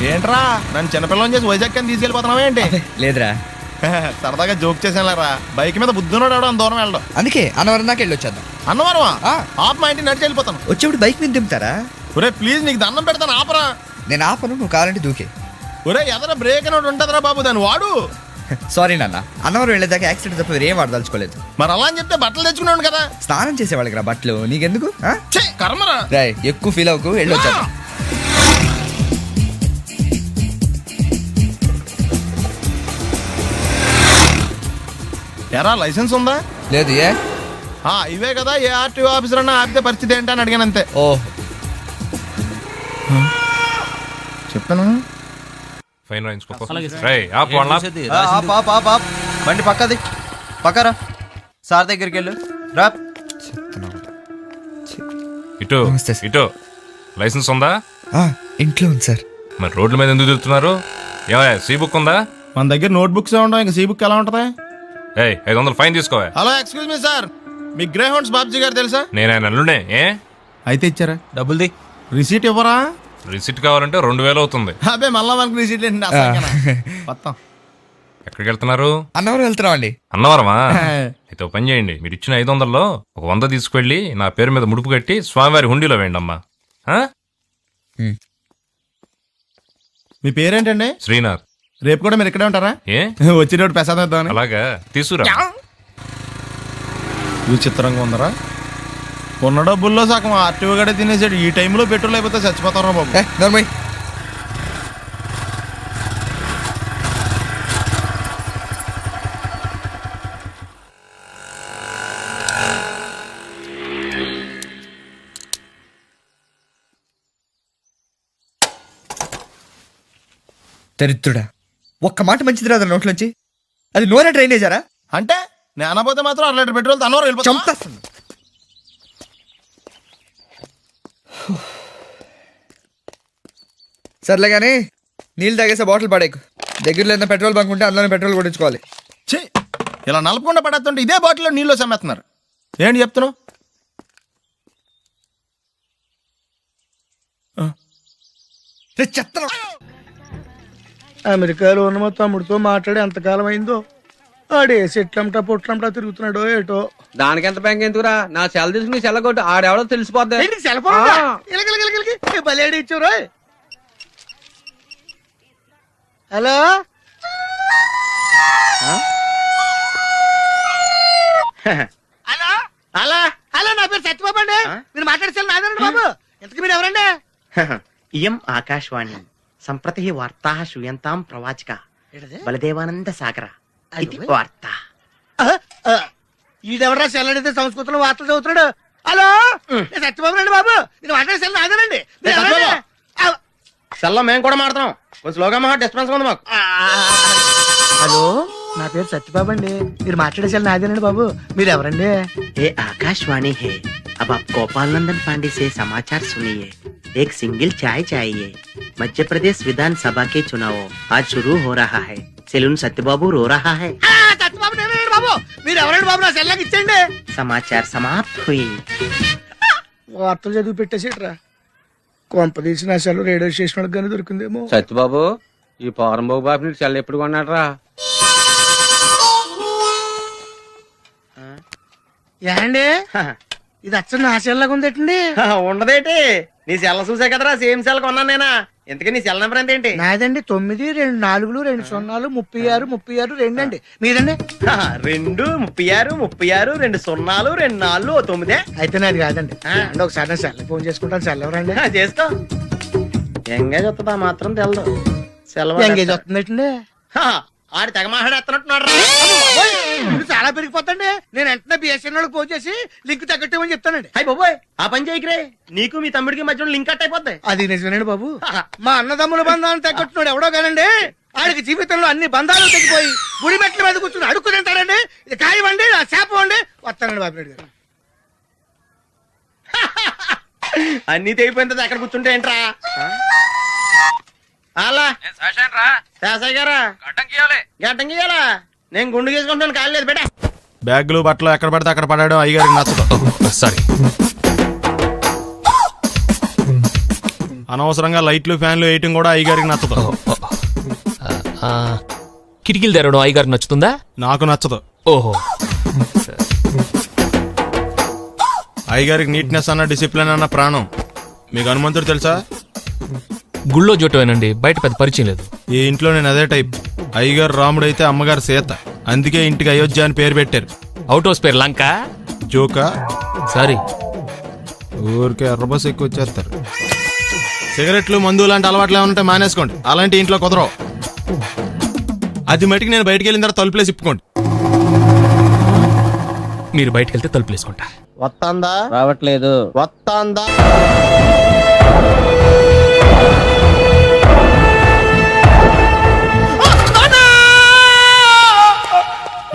ఏంట్రా నన్ను చిన్నపిల్లని చేసి వైజాగ్ అని తీసుకెళ్ళిపోతున్నావా ఏంటి? లేదురా, సరదాగా జోక్ చేసానులేరా. బైక్ మీద బుద్ధున్నాడు అంత దూరం వెళ్ళడం. అందుకే అన్నవరం దాకా వెళ్ళి వచ్చేద్దాం. అన్నవరమా? ఆప్ మా ఇంటికి నడిచి వెళ్ళిపోతాను. వచ్చేప్పుడు బైక్ మీద దింపుతారా? ఒరే ప్లీజ్ నీకు దండం పెడతాను ఆపరా. నేను ఆపను, నువ్వు కావాలంటే దూకే. ఒరే ఎదర బ్రేక్ అని ఉంటుందిరా బాబు, దాన్ని వాడు. సారీ నాన్న, అన్నవరం వెళ్ళేదాకా యాక్సిడెంట్ తప్ప వేరేం వాడదలుచుకోలేదు. మరి అలా అని చెప్తే బట్టలు తెచ్చుకున్నాను కదా. స్నానం చేసేవాళ్ళకి రా బట్టలు, నీకెందుకు? కర్మరా. రాయ్ ఎక్కువ ఫీల్ అవ్వకు, వెళ్ళి వచ్చేద్దాం. ఎరా లైసెన్స్ ఉందా? లేదు. ఏ ఇవే కదా, ఏ ఆర్టీఓ ఆఫీసర్ అన్నా ఆపితే పరిస్థితి ఏంటని అడిగాను అంతే. ఓ చెప్పాను. బండి పక్కది పక్కరా, సార్ దగ్గరికి వెళ్ళు రా. ఇటు ఇటు లైసెన్స్ ఉందా? ఇంట్లో ఉంది సార్. మరి రోడ్ల మీద ఎందుకు తిరుగుతున్నారు? ఏమయ్యా సీ బుక్ ఉందా? మన దగ్గర నోట్ బుక్స్ ఉండవు, ఇంకా సీ బుక్ ఎలా ఉంటది? 500 ఫైన్ తీసుకోవా. హలో ఎక్స్క్యూజ్ మీ సార్, మీ గ్రే హౌండ్స్ బాబ్జీ గారు తెలుసా? నేను ఆయన అల్లుడే. అయితే ఇచ్చారా? డబ్బుల్ది. రిసీట్ ఇవ్వరా? రిసిట్ కావాలంటే 2000 అవుతుంది. అబ్బే మళ్ళా మనకు రిసీట్ ఎక్కడికి వెళ్తున్నారు? అన్నవరం వెళ్తున్నాం అండి. అన్నవరమా? అయితే ఒక పని చేయండి, మీరు ఇచ్చిన 500లో ఒక 100 తీసుకెళ్లి నా పేరు మీద ముడుపు కట్టి స్వామివారి హుండీలో వేయండి అమ్మా. మీ పేరేంటండి? శ్రీనాథ్. రేపు కూడా మీరు ఇక్కడే ఉంటారా? వచ్చినప్పుడు ప్రసాదం ఇద్దామని. అలాగా తీసుకురా. విచిత్రంగా ఉందరా, ఉన్న డబ్బుల్లో సగం ఆర్టీఓ గడే తినేసాడు. ఈ టైంలో పెట్రోల్ అయిపోతే చచ్చిపోతారా బాబు. నర్మయ్ దరిద్రుడా, ఒక్క మాట మంచిది రాదా నోట్లోంచి? అది నోరే డ్రైనేజారా? అంటే నేను అనబోతే మాత్రం 1 లీటర్ పెట్రోల్ తనవారు వెళ్ళిపోతాం. చంపేస్తుంది. సర్లే కానీ నీళ్ళు తాగేసే బాటిల్ పడేకు. దగ్గరలో ఏదైనా పెట్రోల్ బంక్ ఉంటే అందులోనే పెట్రోల్ కొట్టించుకోవాలి. ఇలా నలపకుండా పడేస్తుంటే ఇదే బాటిల్లో నీళ్ళు సమ్మేస్తున్నారు. ఏంటి చెప్తున్నావు? చెత్త. అమెరికాలో ఉన్న మా తమ్ముడితో మాట్లాడి ఎంతకాలం అయిందో. ఆడే సెట్లంటా పొట్లంటా తిరుగుతున్నాడో ఏటో. దానికి ఎంత బ్యాంక్ ఎందుకురా, నా సెల్ తీసుకుని సెల్లగొట్టు ఆడెవడో తెలిసిపోద్ది. బలేడి ఇచ్చారు. హలో హలో హలో హలో, నా పేరు సత్యబాబు అండి. మీరు మాట్లాడేసారు నాదండి బాబు. ఎంతకు మీరు ఎవరండి? ఇయం ఆకాశవాణి సంప్రతి వార్తా శ్రూయంతాం ప్రవాచక బలదేవానంద సాగర ఇది వార్త. ఈడెవరా సెల్ అడిగితే సంస్కృతంలో వార్తలు చదువుతున్నాడు. హలో నేను సత్యబాబు అండి బాబు. మీరు మాట్లాడేసారు నాదేనండి. సెల్లో మేము కూడా మాడతాం, కొంచెం స్లోగా మా డిస్టర్బెన్స్ ఉంది మాకు. హలో నా పేరు సత్యబాబు అండి. మీరు మాట్లాడేసారు నాదేనండి బాబు. మీరు ఎవరండి? ये आकाशवाणी है, अब आप गोपाल नंदन पांडे से समाचार सुनिए. एक सिंगल चाय चाहिए. मध्य प्रदेश विधानसभा के चुनाव आज शुरू हो रहा है. सेलून सत्यबाबू रो रहा है. సత్యబాబు నేనండి బాబు. మీరు ఎవరండి బాబు? నా సెల్లాకి ఇచ్చండి. समाचार समाप्त हुई. వార్తలు చదివి పెట్టేసేట్రా. కొంప తీసి నా సెల్ రేడియో స్టేషన్ వాళ్ళకి కానీ దొరికిందేమో. సత్యబాబు, ఈ పౌరంబాబు బాబు నీకు సెల్ ఎప్పుడు కొన్నాడు రా? ఏండి ఇది అచ్చ నా సెల్లాగా ఉందేటండి. ఉండదేటి, నీ సెల్ చూసా కదరా సేమ్ సెల్ కొన్నాను నేనా. ఇంతకీ నీ సెల్ నెంబర్ ఎంతేంటి? నాదండి 9 2 4 2 0 36 36 2 అండి. మీదండి? 2 36 36 2 0 2 4 9. అయితే నాది కాదండి. అంటే ఒకసారి నా సెల్ ఫోన్ చేసుకుంటాను. సెల్ ఎవరండి? చేసుకో. ఎంగేజ్ వస్తుందా మాత్రం తెలదు. సెలవు ఎంగేజ్ వస్తుందండి. ఆడి తెగ మాట్లాడేస్తున్నట్టున్నాడు. చాలా పెరిగిపోతండి. నేను వెంటనే బిఎస్ఎన్ఎల్ ఫోన్ చేసి లింక్ తగ్గట్టమని చెప్తానండి. అయ్యి బాబోయ్, ఆ పని చేయకరే. నీకు మీ తమ్ముడికి మధ్యలో లింక్ కట్ అయిపోద్ది. అది నిజమేనండి బాబు. మా అన్నదమ్ముల బంధాలను తగ్గట్టున్నాడు ఎవడో కానండి. ఆడికి జీవితంలో అన్ని బంధాలు తెగిపోయి గుడి మెట్ల మీద కూర్చుని అడుక్కు తింటాడండి. ఇది కాయవండి, ఆ శాపం అండి. వస్తానండి బాబు నాయుడు గారు. అన్ని తెగిపోయింది, అక్కడ కూర్చుంటే ఏంట్రా? అలా శాసయ్య గారా గడ్డం గీయాలా? నేను గుండు గీసుకుంటాను, కాలు లేదు బేటా. బ్యాగులు బట్టలు ఎక్కడ పడితే అక్కడ పడాడు అయ్యగారికి నచ్చదు. సారీ. అనవసరంగా లైట్లు ఫ్యాన్లు వేయటం కూడా అయ్యగారికి నచ్చదు. కిటికీలు తెరవడం అయ్యగారికి నచ్చుతుందా? నాకు నచ్చదు. ఓహో, అయ్యగారికి నీట్నెస్ అన్న డిసిప్లిన్ అన్న ప్రాణం. మీకు హనుమంతుడు తెలుసా? గుళ్ళో జోటమేనండి, బయట పెద్ద పరిచయం లేదు. ఈ ఇంట్లో నేను అదే టైప్. అయ్యగారు రాముడు అయితే అమ్మగారు సీత. అందుకే ఇంటికి అయోధ్య అని పేరు పెట్టారు. అవుట్ హౌస్ పేరు లంక. జోకా? సారీ. ఊరికే ఎర్రబస్ ఎక్కువ వచ్చేస్తారు. సిగరెట్లు మందు లాంటి అలవాట్లు ఏమంటే మానేసుకోండి. అలాంటి ఇంట్లో కుదరవు. అది మటుకు నేను బయటికి వెళ్ళిన తర్వాత తలుపులేసి ఇప్పుకోండి. మీరు బయటకు వెళ్తే తలుపులు వేసుకుంటా. వస్తాందా? రావట్లేదు. వస్తాందా?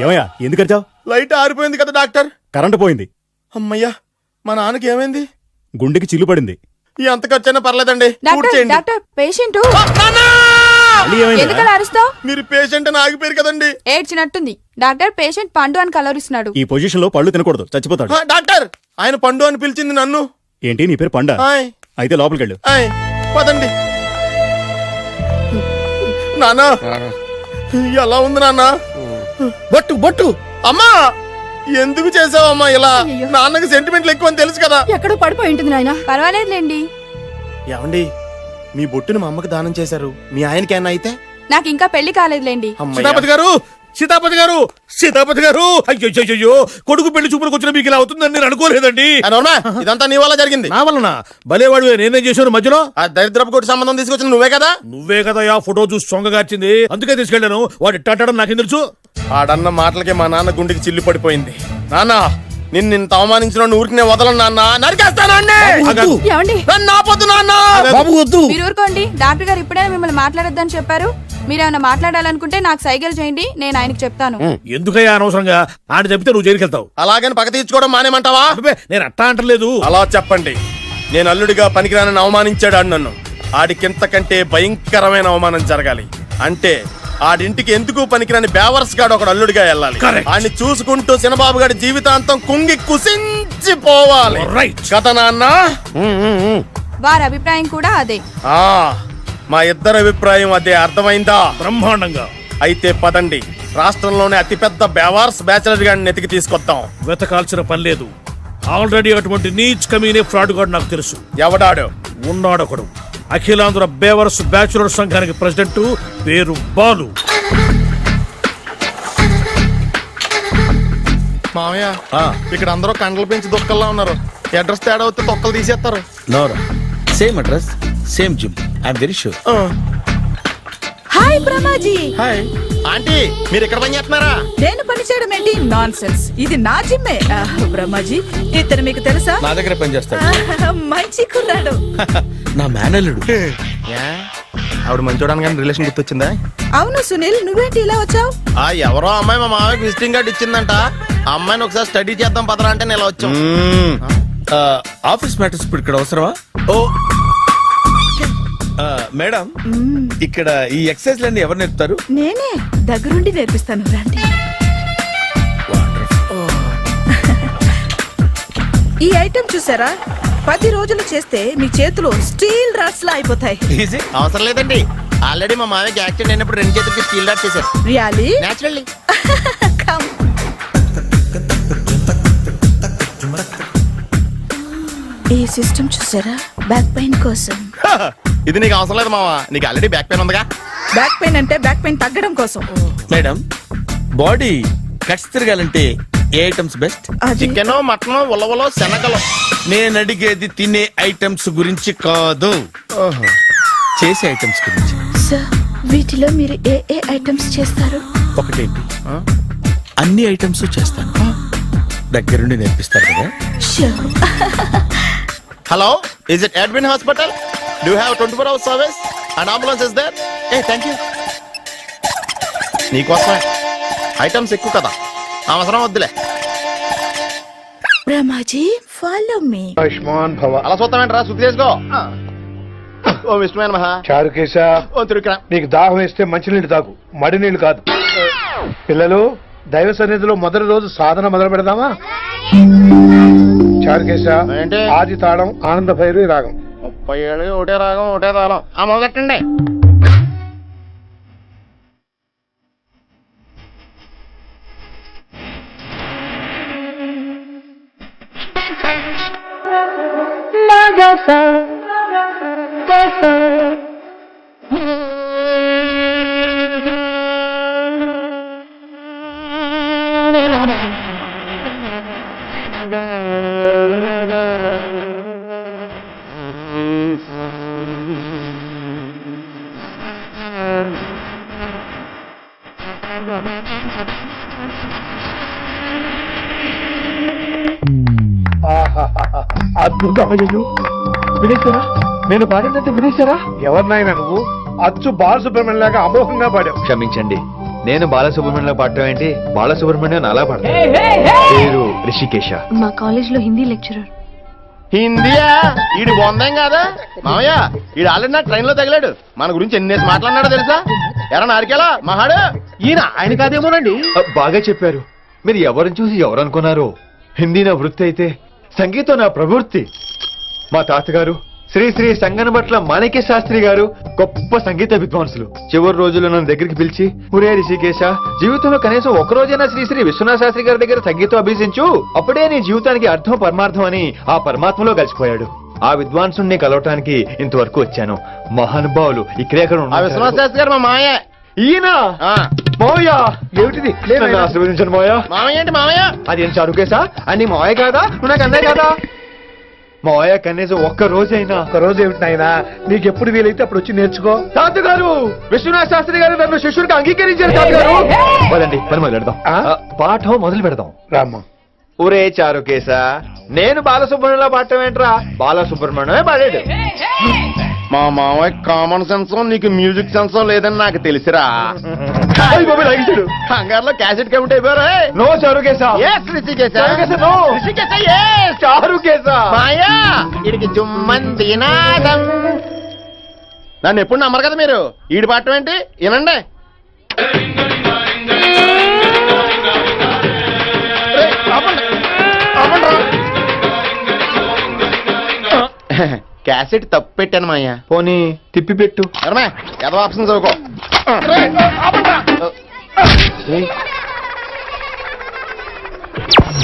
ఏమయ్యా ఎందుకు వచ్చావు? లైట్ ఆరిపోయింది కదా డాక్టర్. కరెంటు పోయింది. అమ్మయ్యా, మా నాన్నకి ఏమైంది? గుండెకి చిల్లు పడింది. ఎంత ఖర్చైనా పర్లేదండి. పూడ్చేయండి. డాక్టర్ పేషెంట్ మళ్ళీ ఏమైంది? ఎందుకలా అరుస్తావు? మీరు పేషెంట్ అని ఆగిపోయారు కదండి. ఏడ్చినట్టుంది. డాక్టర్ పేషెంట్ పండు అని కలవరిస్తున్నాడు. ఈ పొజిషన్ లో పళ్ళు తినకూడదు, చచ్చిపోతాడు. డాక్టర్, ఆయన పండు అని పిలిచింది నన్ను. ఏంటి నీ పేరు పండా? ఆయ్, అయితే లోపలికి వెళ్ళు. ఆయ్, పదండి. నాన్న, ఎలా ఉంది నాన్న? బొట్టు బొట్టు అమ్మా, ఎందుకు చేసావమ్మా ఇలా? అయ్యయ్యో. నాన్నకి సెంటిమెంట్లు ఎక్కువ అని తెలుసు కదా. ఎక్కడో పడిపోయి ఉంటుంది నాయన. పర్వాలేదులేండి. ఏమండి, మీ బొట్టును మా అమ్మకి దానం చేశారు. మీ ఆయనకి ఏమన్నా అయితే? నాకు ఇంకా పెళ్లి కాలేదులేండి. సీతాపతి గారు, సీతాపతి గారు, సీతాపతి గారు, అయ్యో కొడుకు పెళ్లి చూపులకు వచ్చిన మీకు ఇలా అవుతుందని నేను అనుకోలేదండి. ఇదంతా నీ వల్ల జరిగింది. నా వలన భలేవాడు నేనేం చేశాను మధ్యలో? ఆ దరిద్రపు కొట్టి సంబంధం తీసుకొచ్చిన నువ్వే కదా. నువ్వే కదా ఆ ఫోటో చూసి సొంగగార్చింది, అందుకే తీసుకెళ్ళాను. వాడు ఇట్టాడడం నాకేం తెలుసు? ఆడన్న మాటలకి మా నాన్న గుండెకి చిల్లు పడిపోయింది. నాన్న, నిన్ను ఇంత అవమానించిన ఊరికి నేను వదలను నాన్న. నరికేస్తానండి. ఏమండి? నన్ను ఆపొద్దు నాన్న. బాబు వద్దు. మీరు ఊరుకోండి. డాక్టర్ గారు ఇప్పుడే మిమ్మల్ని మాట్లాడొద్దని చెప్పారు. మీరేమైనా మాట్లాడాలనుకుంటే నాకు సైగలు చేయండి, నేను ఆయనకి చెప్తాను. ఎందుకయ్యా అనవసరంగా ఆడ చెప్తే నువ్వు జైలుకి వెళ్తావు? అలాగని పక్క తీర్చుకోవడం మానేమంటావా? అబ్బే, నేను అట్టా అంటలేదు. అలా చెప్పండి. నేను అల్లుడిగా పనికిరానని అవమానించాడు ఆడు నన్ను. ఆడికింతకంటే భయంకరమైన అవమానం జరగాలి. అంటే ఆడింటికి ఎందుకు పనికిరాని బేవర్స్ గాడు ఒకడు అల్లుడిగా వెళ్ళాలి. ఆడిని చూసుకుంటూ చిన్నబాబు గారి జీవితాంతం కుంగి కుసించిపోవాలి. కదా నాన్న? వారి అభిప్రాయం కూడా అదే. ఆ, మా ఇద్దరి అభిప్రాయం అదే. అర్థమైందా? బ్రహ్మాండంగా. అయితే పదండి, రాష్ట్రంలోనే అతిపెద్ద బేవార్స్ బ్యాచిలర్ గాడిని ఎతికి తీసుకొద్దాం. వెతకాల్సిన పని లేదు. ఆల్రెడీ అటువంటి నీచ్ కమీనే ఫ్రాడ్ గాడు నాకు తెలుసు. ఎవడాడు? ఉన్నాడొకడు. అఖిలాంధ్ర బేవర్స్ బ్యాచులర్ సంఘానికి ప్రెసిడెంట్, పేరు బాలు. మామయ్య, ఇక్కడ అందరూ కండలు పెంచి దుక్కల్లా ఉన్నారు. అడ్రస్ తేడా వస్తే తొక్కలు తీసేస్తారు. నోరా same address same gym. I'm very sure. Hi Brahmaji. Hi aunty, మీరు ఇక్కడ పని చేస్తున్నారా? నేను పని చేయడం ఏంటి? Nonsense. ఇది నా జిమ్మే. బ్రహ్మాజీ, ఇతను మీకు తెలుసా? నా దగ్గర పని చేస్తాడు. మంచి కుర్రాడు. నా మేనల్లుడు. ఆవిడ మంచోడానికి కానీ రిలేషన్ గుర్తొచ్చిందా? అవును సునీల్, నువ్వేంటి ఇలా వచ్చావు? ఆ ఎవరో అమ్మాయి మా మామయ్యకి విజిటింగ్ కార్డు ఇచ్చిందంట. ఆ అమ్మాయిని ఒకసారి స్టడీ చేద్దాం పదరా అంటే నేను ఇలా వచ్చాం. ఆఫీస్ మ్యాటర్స్ ఇప్పుడు ఇక్కడ అవసరమా? ఓ మేడం, ఇక్కడ ఈ ఎక్సర్సైజ్ లన్నీ ఎవరు నేర్పుతారు? నేనే దగ్గరుండి నేర్పిస్తాను, రండి. ఈ ఐటెం చూసారా? 10 రోజులు చేస్తే మీ చేతులు స్టీల్ రాట్స్ లా అయిపోతాయి. అవసరం లేదండి, ఆల్రెడీ మా మామయ్యకి యాక్సిడెంట్ అయినప్పుడు 2 చేతులకి స్టీల్ డాట్ చేశారు. రియల్లీ? నేచురల్లీ. కమ్. ఈ సిస్టమ్ చూసారా? బ్యాక్ పెయిన్ కోసం. ఇది నీకు అవసరం లేదు మావా, నీకు ఆల్రెడీ బ్యాక్ పెయిన్ ఉందిగా. బ్యాక్ పెయిన్ అంటే బ్యాక్ పెయిన్ తగ్గడం కోసం. మేడం, బాడీ కట్స్ తిరగాలంటే ఏ ఐటమ్స్ బెస్ట్? చికెన్, మటన్, ఉలవలో, శనగలు. నేను అడిగేది తినే ఐటమ్స్ గురించి కాదు, చేసే ఐటమ్స్ గురించి. సార్, వీటిలో మీరు ఏ ఏ ఐటమ్స్ చేస్తారు? ఒకటేంటి, అన్ని ఐటమ్స్ చేస్తాను. దగ్గరుండి నేర్పిస్తారు కదా? Sure. Hello, is it admin hospital? Do you have 24 hours service and ambulance is there? Thank you. నీకోసమే. ఐటమ్స్ ఎక్కువ కదా, అవసరం వద్దులే. Brahmaji, follow me. ఆయుష్మాన్ భవ. అలా చూస్తామేంట్రా, శుద్ధి చేసుకో. ఓ విష్ణుమైన మహా. చారుకేశ, ఓ తిరుక్రా. నీకు దాహం వేస్తే మంచినీళ్ళు తాగు, మడి నీళ్ళు కాదు. పిల్లలు, దైవ సన్నిధిలో మొదటి రోజు సాధన మొదలు పెడదామా? చారుకేశ, ఏంటి? ఆది తాళం, ఆనంద భైరవి రాగం. 37 ఒకటే రాగం ఒకటే తాళం. ఆ మొదలెట్టండి. అద్భుతమయ్యో, వినేశారా? నేను పాడినంత వినేశారా? ఎవరినైనా నువ్వు అచ్చు బాలసుబ్రహ్మణ్యం లాగా అమోఘంగా పాడావు. క్షమించండి, నేను బాలసుబ్రహ్మణ్యంలో పాడటం ఏంటి, బాలసుబ్రహ్మణ్యం అలా పాడతాను. పేరు రిషికేశ. మా కాలేజ్ లో హిందీ లెక్చరర్. హిందీయా? ఈడు బొందేం కాదా మామయ్య? ఈడు ఆల్రెడీ నా ట్రైన్ లో తగిలాడు. మన గురించి ఎన్నేసి మాట్లాడినాడో తెలుసా? ఎరా నారికేలా మహాడు, ఈయన ఆయన కాదేమోనండి. బాగా చెప్పారు. మీరు ఎవరిని చూసి ఎవరు అనుకున్నారు? హిందీ నా వృత్తి అయితే సంగీతం నా ప్రవృత్తి. మా తాతగారు శ్రీ శ్రీ సంగనబట్ల మాణిక్య శాస్త్రి గారు గొప్ప సంగీత విద్వాంసులు. చివరి రోజుల్లో నన్ను దగ్గరికి పిలిచి, ఒరే రిషికేశ, జీవితంలో కనీసం ఒక రోజైనా శ్రీ శ్రీ విశ్వనాథ శాస్త్రి గారి దగ్గర సంగీతం అభ్యసించు, అప్పుడే నీ జీవితానికి అర్థం పరమార్థం అని ఆ పరమాత్మలో కలిసిపోయాడు. ఆ విద్వాంసుని కలవటానికి ఇంతవరకు వచ్చాను. మహానుభావులు ఇక్కడే విశ్వనాథ శాస్త్రి గారు మా మామయ్య. ఈయన మావయ్య. ఏమిటిది? నన్ను ఆశీర్వదించండి మావయ్య. మామయ్య ఏంటి మామయ్య? అదేం చారుకేశా? అని మావయ్య కాదా? నువ్వు నాకు అన్నయ్య కాదా? మావయ్య కనీసం ఒక్క రోజైనా. ఒక రోజు ఏమిటి నాయనా, నీకు ఎప్పుడు వీలైతే అప్పుడు వచ్చి నేర్చుకో. తాతగారు, విశ్వనాథ శాస్త్రి గారు నన్ను శిష్యుడికి అంగీకరించారు. తాతగారు పదండి, పని మొదలు పెడదాం. పాఠం మొదలు పెడదాం. రామ్మ. ఒరే చారుకేశ, నేను బాలసుబ్రహ్మణ్యంలో పాడటం ఏంట్రా? బాలసుబ్రహ్మణ్యమే పాడాడు. మా మామయ్య కామన్ సెన్స్ నీకు మ్యూజిక్ సెన్స్ లేదని నాకు తెలిసిరా. కంగారులో క్యాసెట్ కమిట్ అయిపోయారు. నో చారుకేశ. చారుకేశ, no. చారుకేశ. మాయా వీడికి జుమ్మంది నాదం. నన్ను ఎప్పుడు నమ్మరు కదా మీరు. ఈడి పాడటం ఏంటి వినండి. క్యాసెట్ తప్పు పెట్టాను మాయ్యా. పోనీ తిప్పి పెట్టు. ఏదో ఆప్షన్ చదువుకో.